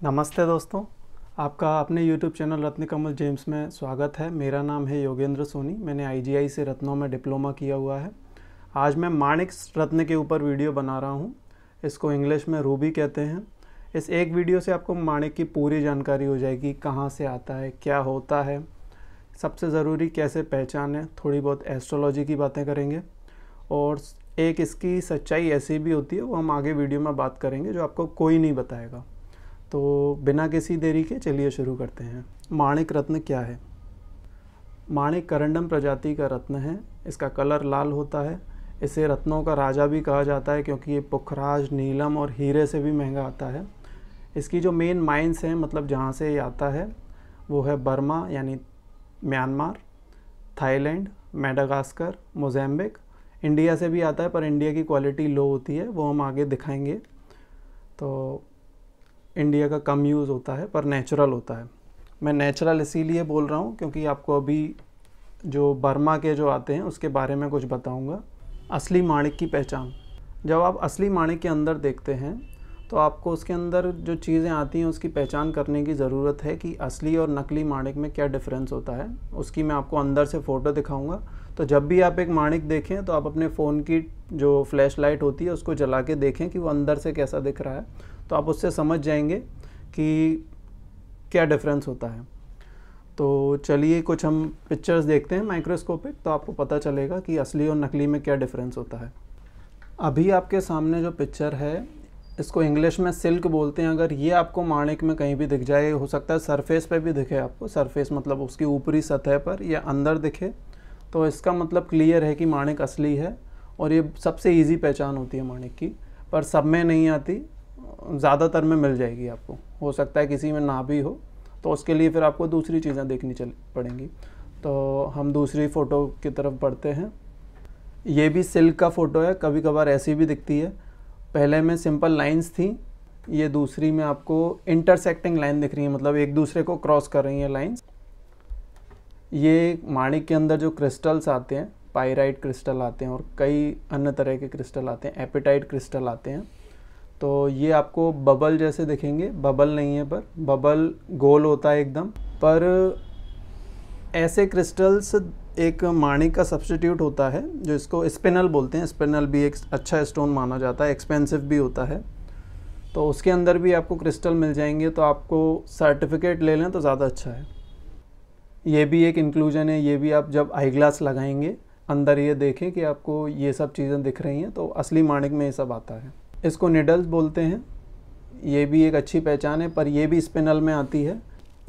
नमस्ते दोस्तों, आपका अपने YouTube चैनल रत्नकमल जेम्स में स्वागत है। मेरा नाम है योगेंद्र सोनी। मैंने IGI से रत्नों में डिप्लोमा किया हुआ है। आज मैं माणिक रत्न के ऊपर वीडियो बना रहा हूँ। इसको इंग्लिश में रूबी कहते हैं। इस एक वीडियो से आपको माणिक की पूरी जानकारी हो जाएगी, कहाँ से आता है, क्या होता है, सबसे ज़रूरी कैसे पहचानें, थोड़ी बहुत एस्ट्रोलॉजी की बातें करेंगे और एक इसकी सच्चाई ऐसी भी होती है, वो हम आगे वीडियो में बात करेंगे, जो आपको कोई नहीं बताएगा। तो बिना किसी देरी के चलिए शुरू करते हैं। माणिक रत्न क्या है? माणिक करंडम प्रजाति का रत्न है। इसका कलर लाल होता है। इसे रत्नों का राजा भी कहा जाता है क्योंकि ये पुखराज, नीलम और हीरे से भी महंगा आता है। इसकी जो मेन माइंस हैं, मतलब जहाँ से ये आता है, वो है बर्मा यानी म्यांमार, थाईलैंड, मेडागास्कर, मोज़ेम्बिक। इंडिया से भी आता है पर इंडिया की क्वालिटी लो होती है, वो हम आगे दिखाएंगे। तो इंडिया का कम यूज़ होता है पर नेचुरल होता है। मैं नेचुरल इसीलिए बोल रहा हूँ क्योंकि आपको अभी जो बर्मा के जो आते हैं उसके बारे में कुछ बताऊँगा। असली माणिक की पहचान। जब आप असली माणिक के अंदर देखते हैं तो आपको उसके अंदर जो चीज़ें आती हैं उसकी पहचान करने की ज़रूरत है कि असली और नकली माणिक में क्या डिफरेंस होता है। उसकी मैं आपको अंदर से फ़ोटो दिखाऊंगा। तो जब भी आप एक माणिक देखें तो आप अपने फ़ोन की जो फ्लैश लाइट होती है उसको जला के देखें कि वो अंदर से कैसा दिख रहा है, तो आप उससे समझ जाएंगे कि क्या डिफरेंस होता है। तो चलिए कुछ हम पिक्चर्स देखते हैं माइक्रोस्कोपिक, तो आपको पता चलेगा कि असली और नकली में क्या डिफरेंस होता है। अभी आपके सामने जो पिक्चर है, इसको इंग्लिश में सिल्क बोलते हैं। अगर ये आपको माणिक में कहीं भी दिख जाए, हो सकता है सरफेस पे भी दिखे आपको, सरफेस मतलब उसकी ऊपरी सतह पर या अंदर दिखे, तो इसका मतलब क्लियर है कि माणिक असली है। और ये सबसे इजी पहचान होती है माणिक की, पर सब में नहीं आती, ज़्यादातर में मिल जाएगी आपको। हो सकता है किसी में ना भी हो, तो उसके लिए फिर आपको दूसरी चीज़ें देखनी पड़ेंगी। तो हम दूसरी फ़ोटो की तरफ बढ़ते हैं। ये भी सिल्क का फ़ोटो है, कभी कभार ऐसी भी दिखती है। पहले में सिंपल लाइंस थी, ये दूसरी में आपको इंटरसेक्टिंग लाइन दिख रही है, मतलब एक दूसरे को क्रॉस कर रही हैं लाइंस। ये माणिक के अंदर जो क्रिस्टल्स आते हैं, पाइराइट क्रिस्टल आते हैं और कई अन्य तरह के क्रिस्टल आते हैं, एपिटाइट क्रिस्टल आते हैं। तो ये आपको बबल जैसे दिखेंगे, बबल नहीं है पर बबल गोल होता है एकदम। पर ऐसे क्रिस्टल्स एक माणिक का सब्स्टिट्यूट होता है, जो इसको स्पिनल बोलते हैं। स्पिनल भी एक अच्छा स्टोन माना जाता है, एक्सपेंसिव भी होता है। तो उसके अंदर भी आपको क्रिस्टल मिल जाएंगे, तो आपको सर्टिफिकेट ले लें तो ज़्यादा अच्छा है। ये भी एक इंक्लूजन है। ये भी आप जब आई ग्लास लगाएंगे, अंदर ये देखें कि आपको ये सब चीज़ें दिख रही हैं, तो असली माणिक में ये सब आता है। इसको निडल्स बोलते हैं। ये भी एक अच्छी पहचान है, पर ये भी स्पिनल में आती है।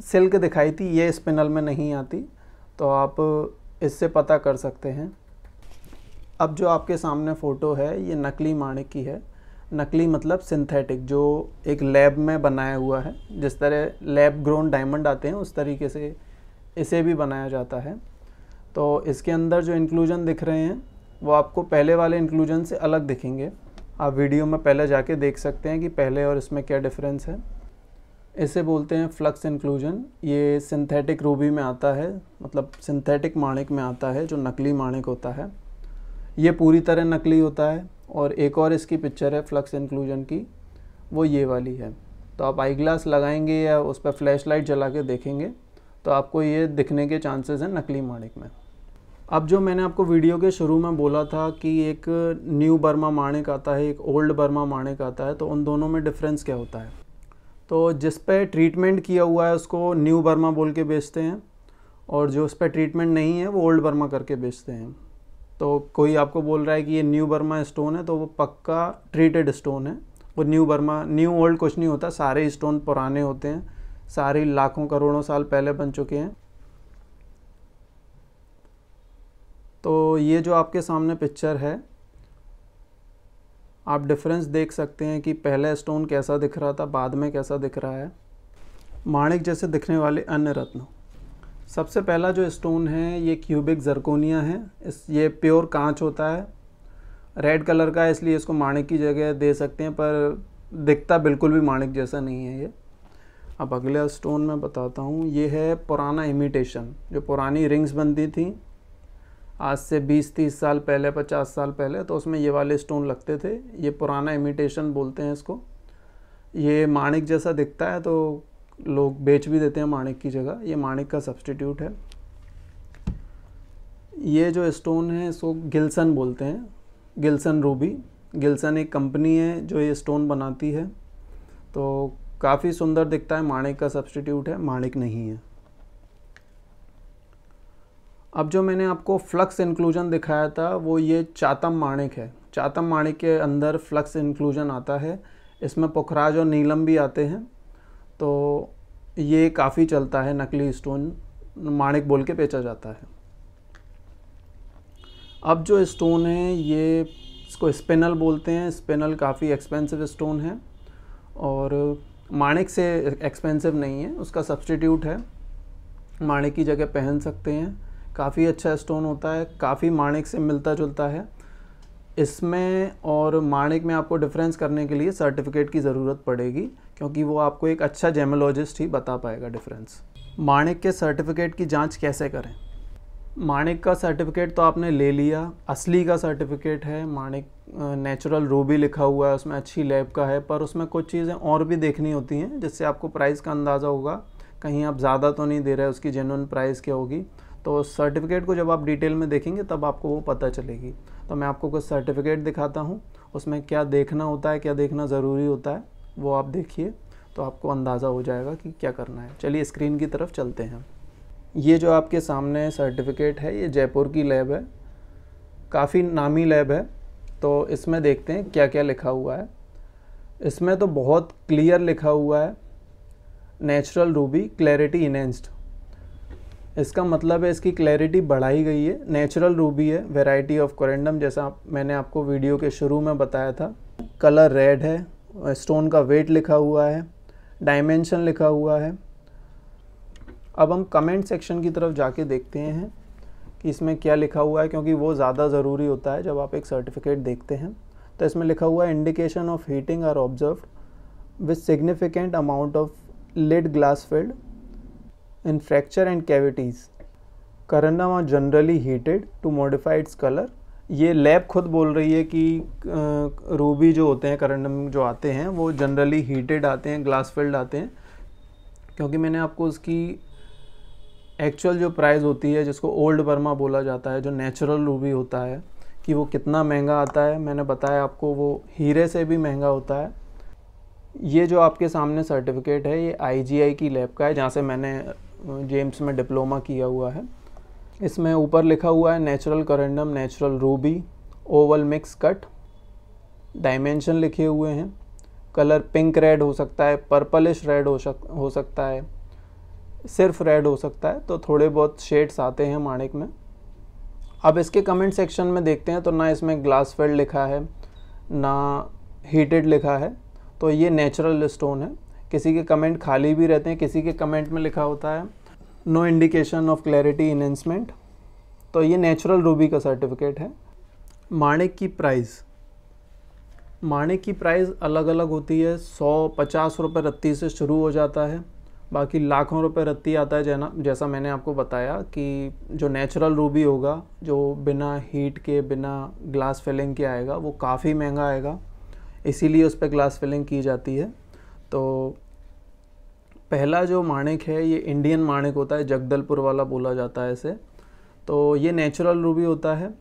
सिल्क दिखाई थी, ये स्पिनल में नहीं आती, तो आप इससे पता कर सकते हैं। अब जो आपके सामने फ़ोटो है, ये नकली माणिक की है। नकली मतलब सिंथेटिक, जो एक लैब में बनाया हुआ है। जिस तरह लैब ग्रोन डायमंड आते हैं, उस तरीके से इसे भी बनाया जाता है। तो इसके अंदर जो इंक्लूजन दिख रहे हैं वो आपको पहले वाले इंक्लूजन से अलग दिखेंगे। आप वीडियो में पहले जाके देख सकते हैं कि पहले और इसमें क्या डिफरेंस है। इसे बोलते हैं फ्लक्स इंक्लूजन। ये सिंथेटिक रूबी में आता है, मतलब सिंथेटिक माणिक में आता है, जो नकली माणिक होता है। ये पूरी तरह नकली होता है। और एक और इसकी पिक्चर है फ्लक्स इंक्लूजन की, वो ये वाली है। तो आप आई ग्लास लगाएंगे या उस पर फ्लैश लाइट जला के देखेंगे तो आपको ये दिखने के चांसेस हैं नकली माणिक में। अब जो मैंने आपको वीडियो के शुरू में बोला था कि एक न्यू बर्मा माणिक आता है, एक ओल्ड बर्मा माणिक आता है, तो उन दोनों में डिफरेंस क्या होता है? तो जिस पे ट्रीटमेंट किया हुआ है उसको न्यू बर्मा बोल के बेचते हैं, और जो उस पर ट्रीटमेंट नहीं है वो ओल्ड बर्मा करके बेचते हैं। तो कोई आपको बोल रहा है कि ये न्यू बर्मा स्टोन है, तो वो पक्का ट्रीटेड स्टोन है। वो न्यू बर्मा, न्यू ओल्ड कुछ नहीं होता, सारे स्टोन पुराने होते हैं, सारे लाखों करोड़ों साल पहले बन चुके हैं। तो ये जो आपके सामने पिक्चर है, आप डिफरेंस देख सकते हैं कि पहले स्टोन कैसा दिख रहा था, बाद में कैसा दिख रहा है। माणिक जैसे दिखने वाले अन्य रत्न। सबसे पहला जो स्टोन है ये क्यूबिक जर्कोनिया है। ये प्योर कांच होता है, रेड कलर का है, इसलिए इसको माणिक की जगह दे सकते हैं, पर दिखता बिल्कुल भी माणिक जैसा नहीं है ये। अब अगला स्टोन मैं बताता हूँ। ये है पुराना इमिटेशन। जो पुरानी रिंग्स बनती थी आज से 20-30 साल पहले, 50 साल पहले, तो उसमें ये वाले स्टोन लगते थे। ये पुराना इमिटेशन बोलते हैं इसको। ये माणिक जैसा दिखता है तो लोग बेच भी देते हैं माणिक की जगह, ये माणिक का सब्स्टिट्यूट है। ये जो स्टोन है इसको गिल्सन बोलते हैं, गिल्सन रूबी। गिल्सन एक कंपनी है जो ये स्टोन बनाती है। तो काफ़ी सुंदर दिखता है, माणिक का सब्स्टिट्यूट है, माणिक नहीं है। अब जो मैंने आपको फ्लक्स इंक्लूजन दिखाया था वो ये चातम माणिक है। चातम माणिक के अंदर फ्लक्स इंक्लूजन आता है, इसमें पुखराज और नीलम भी आते हैं। तो ये काफ़ी चलता है, नकली स्टोन माणिक बोल के बेचा जाता है। अब जो स्टोन है ये इसको स्पिनल बोलते हैं। स्पिनल काफ़ी एक्सपेंसिव स्टोन है और माणिक से एक्सपेंसिव नहीं है, उसका सब्स्टिट्यूट है, माणिक की जगह पहन सकते हैं। काफ़ी अच्छा स्टोन होता है, काफ़ी माणिक से मिलता जुलता है। इसमें और माणिक में आपको डिफरेंस करने के लिए सर्टिफिकेट की ज़रूरत पड़ेगी, क्योंकि वो आपको एक अच्छा जेमोलॉजिस्ट ही बता पाएगा डिफरेंस। माणिक के सर्टिफिकेट की जांच कैसे करें? माणिक का सर्टिफिकेट तो आपने ले लिया, असली का सर्टिफिकेट है, माणिक नेचुरल रूबी लिखा हुआ है, उसमें अच्छी लैब का है, पर उसमें कुछ चीज़ें और भी देखनी होती हैं जिससे आपको प्राइस का अंदाज़ा होगा, कहीं आप ज़्यादा तो नहीं दे रहे, उसकी जेन्युइन प्राइस क्या होगी। तो सर्टिफिकेट को जब आप डिटेल में देखेंगे तब आपको वो पता चलेगी। तो मैं आपको कुछ सर्टिफिकेट दिखाता हूँ, उसमें क्या देखना होता है, क्या देखना ज़रूरी होता है, वो आप देखिए तो आपको अंदाज़ा हो जाएगा कि क्या करना है। चलिए स्क्रीन की तरफ चलते हैं। ये जो आपके सामने सर्टिफिकेट है ये जयपुर की लैब है, काफ़ी नामी लैब है। तो इसमें देखते हैं क्या क्या लिखा हुआ है। इसमें तो बहुत क्लियर लिखा हुआ है, नेचुरल रूबी क्लैरिटी इनहेंस्ड। इसका मतलब है इसकी क्लैरिटी बढ़ाई गई है। नेचुरल रूबी है, वैरायटी ऑफ कोरेंडम, जैसा मैंने आपको वीडियो के शुरू में बताया था। कलर रेड है, स्टोन का वेट लिखा हुआ है, डायमेंशन लिखा हुआ है। अब हम कमेंट सेक्शन की तरफ जाके देखते हैं कि इसमें क्या लिखा हुआ है, क्योंकि वो ज़्यादा ज़रूरी होता है जब आप एक सर्टिफिकेट देखते हैं। तो इसमें लिखा हुआ है indication of heating are observed with significant amount of lead glass filled in fracture and cavities. Corundum are generally heated to modify its color. ये लैब खुद बोल रही है कि रूबी जो होते हैं, करंडम जो आते हैं, वो जनरली हीटेड आते हैं, ग्लास फिल्ड आते हैं। क्योंकि मैंने आपको उसकी एक्चुअल जो प्राइस होती है, जिसको ओल्ड बर्मा बोला जाता है, जो नेचुरल रूबी होता है, कि वो कितना महंगा आता है, मैंने बताया आपको वो हीरे से भी महंगा होता है। ये जो आपके सामने सर्टिफिकेट है ये IGI की लैब का है, जहाँ से मैंने जेम्स में डिप्लोमा किया हुआ है। इसमें ऊपर लिखा हुआ है natural corundum, natural ruby, oval mix cut, dimension लिखे हुए हैं, कलर पिंक रेड हो सकता है, पर्पलिश रेड हो सकता है, सिर्फ रेड हो सकता है। तो थोड़े बहुत शेड्स आते हैं माणिक में। अब इसके कमेंट सेक्शन में देखते हैं तो ना इसमें ग्लास फिल्ड लिखा है, ना हीटेड लिखा है। तो ये नेचुरल स्टोन है। किसी के कमेंट खाली भी रहते हैं, किसी के कमेंट में लिखा होता है no indication of clarity enhancement. तो ये नेचुरल रूबी का सर्टिफिकेट है। माणिक की प्राइस, माणिक की प्राइस अलग अलग होती है। 150 रुपये रत्ती से शुरू हो जाता है, बाकी लाखों रुपए रत्ती आता है। जैसा मैंने आपको बताया कि जो नेचुरल रूबी होगा, जो बिना हीट के, बिना ग्लास फिलिंग के आएगा, वो काफ़ी महंगा आएगा, इसीलिए उस पर ग्लास फिलिंग की जाती है। तो पहला जो माणिक है ये इंडियन माणिक होता है, जगदलपुर वाला बोला जाता है इसे। तो ये नेचुरल रूबी होता है।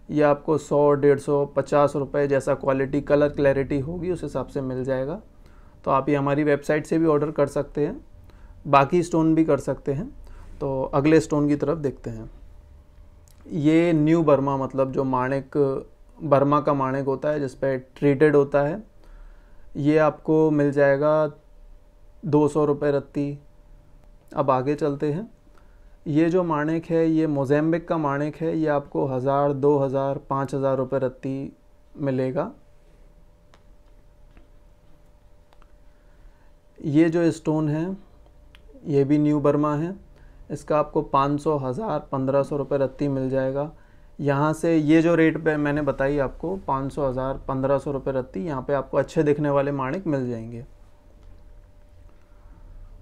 ये आपको 100, 150, 50 रुपये जैसा क्वालिटी, कलर क्लैरिटी होगी उस हिसाब से मिल जाएगा। तो आप ये हमारी वेबसाइट से भी ऑर्डर कर सकते हैं, बाकी स्टोन भी कर सकते हैं। तो अगले स्टोन की तरफ देखते हैं। ये न्यू बर्मा, मतलब जो माणिक बर्मा का माणिक होता है जिस पे ट्रीटेड होता है, ये आपको मिल जाएगा 200 रुपये रत्ती। अब आगे चलते हैं। ये जो माणिक है ये मोज़ेम्बिक का माणिक है, ये आपको 1000, 2000, 5000 रुपये रत्ती मिलेगा। ये जो स्टोन है ये भी न्यू बर्मा है, इसका आपको 500, 1000, 1500 रुपये रत्ती मिल जाएगा। यहाँ से ये जो रेट पे मैंने बताई आपको 500, 1000, 1500 रुपये रत्ती, यहाँ पे आपको अच्छे दिखने वाले माणिक मिल जाएंगे।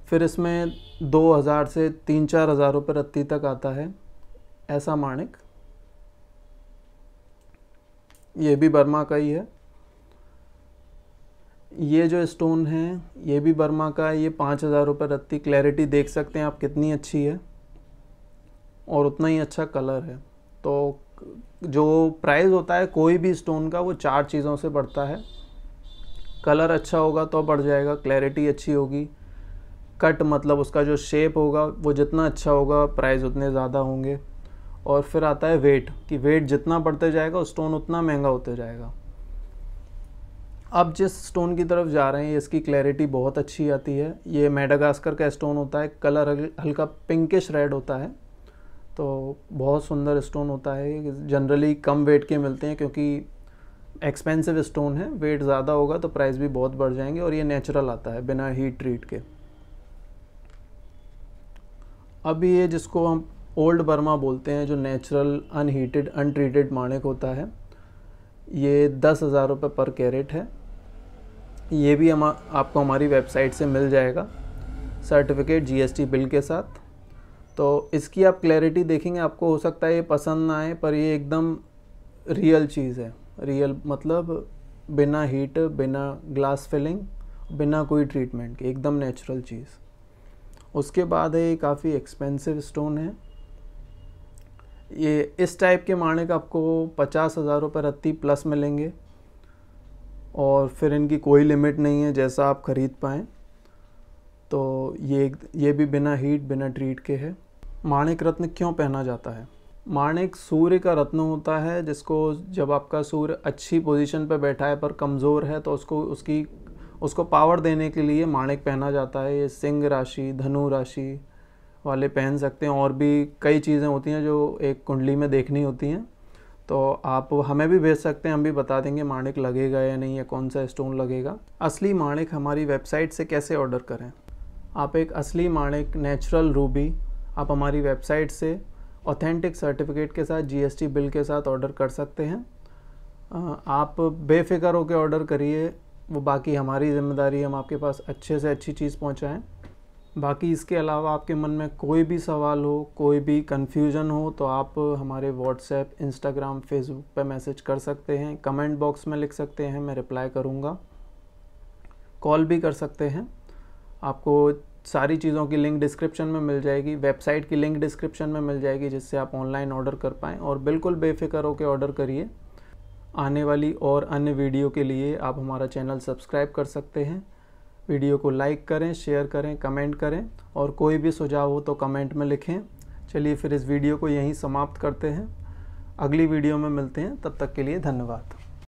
फिर इसमें 2000 से 3-4 हज़ार रुपये रत्ती तक आता है ऐसा माणिक। ये भी बर्मा का ही है। ये जो स्टोन है ये भी बर्मा का है, ये 5,000 रुपये रत्ती। क्लैरिटी देख सकते हैं आप कितनी अच्छी है और उतना ही अच्छा कलर है। तो जो प्राइस होता है कोई भी स्टोन का वो 4 चीज़ों से बढ़ता है। कलर अच्छा होगा तो बढ़ जाएगा, क्लैरिटी अच्छी होगी, कट मतलब उसका जो शेप होगा वो जितना अच्छा होगा प्राइस उतने ज़्यादा होंगे। और फिर आता है वेट, कि वेट जितना बढ़ते जाएगा स्टोन उतना महंगा होते जाएगा। अब जिस स्टोन की तरफ जा रहे हैं इसकी क्लैरिटी बहुत अच्छी आती है। ये मेडागास्कर का स्टोन होता है, कलर हल्का पिंकिश रेड होता है, तो बहुत सुंदर स्टोन होता है। जनरली कम वेट के मिलते हैं क्योंकि एक्सपेंसिव स्टोन है, वेट ज़्यादा होगा तो प्राइस भी बहुत बढ़ जाएंगे। और ये नेचुरल आता है बिना हीट ट्रीट के। अब ये जिसको हम ओल्ड बर्मा बोलते हैं, जो नेचुरल अनहीटेड अनट्रीटेड माणिक होता है, ये 10,000 रुपये पर कैरेट है। ये भी आपको हमारी वेबसाइट से मिल जाएगा सर्टिफिकेट GST बिल के साथ। तो इसकी आप क्लैरिटी देखेंगे, आपको हो सकता है ये पसंद ना आए, पर ये एकदम रियल चीज़ है। रियल मतलब बिना हीट, बिना ग्लास फिलिंग, बिना कोई ट्रीटमेंट के, एकदम नेचुरल चीज़। उसके बाद है ये काफ़ी एक्सपेंसिव स्टोन है। ये इस टाइप के माणिक आपको 50,000 रुपये रत्ती प्लस मिलेंगे और फिर इनकी कोई लिमिट नहीं है, जैसा आप ख़रीद पाएँ। तो ये भी बिना हीट बिना ट्रीट के है। माणिक रत्न क्यों पहना जाता है? माणिक सूर्य का रत्न होता है, जिसको जब आपका सूर्य अच्छी पोजीशन पर बैठा है पर कमज़ोर है तो उसको पावर देने के लिए माणिक पहना जाता है। ये सिंह राशि, धनु राशि वाले पहन सकते हैं, और भी कई चीज़ें होती हैं जो एक कुंडली में देखनी होती हैं। तो आप हमें भी भेज सकते हैं, हम भी बता देंगे माणिक लगेगा या नहीं, या कौन सा स्टोन लगेगा। असली माणिक हमारी वेबसाइट से कैसे ऑर्डर करें? आप एक असली माणिक नेचुरल रूबी आप हमारी वेबसाइट से ऑथेंटिक सर्टिफिकेट के साथ GST बिल के साथ ऑर्डर कर सकते हैं। आप बेफिक्र होकर ऑर्डर करिए, वो बाकी हमारी जिम्मेदारी, हम आपके पास अच्छे से अच्छी चीज़ पहुंचाएं। बाकी इसके अलावा आपके मन में कोई भी सवाल हो, कोई भी कन्फ्यूज़न हो, तो आप हमारे व्हाट्सएप, इंस्टाग्राम, फेसबुक पर मैसेज कर सकते हैं, कमेंट बॉक्स में लिख सकते हैं, मैं रिप्लाई करूँगा। कॉल भी कर सकते हैं। आपको सारी चीज़ों की लिंक डिस्क्रिप्शन में मिल जाएगी, वेबसाइट की लिंक डिस्क्रिप्शन में मिल जाएगी, जिससे आप ऑनलाइन ऑर्डर कर पाएँ। और बिल्कुल बेफिक्र होकर ऑर्डर करिए। आने वाली और अन्य वीडियो के लिए आप हमारा चैनल सब्सक्राइब कर सकते हैं। वीडियो को लाइक करें, शेयर करें, कमेंट करें, और कोई भी सुझाव हो तो कमेंट में लिखें। चलिए फिर इस वीडियो को यहीं समाप्त करते हैं, अगली वीडियो में मिलते हैं, तब तक के लिए धन्यवाद।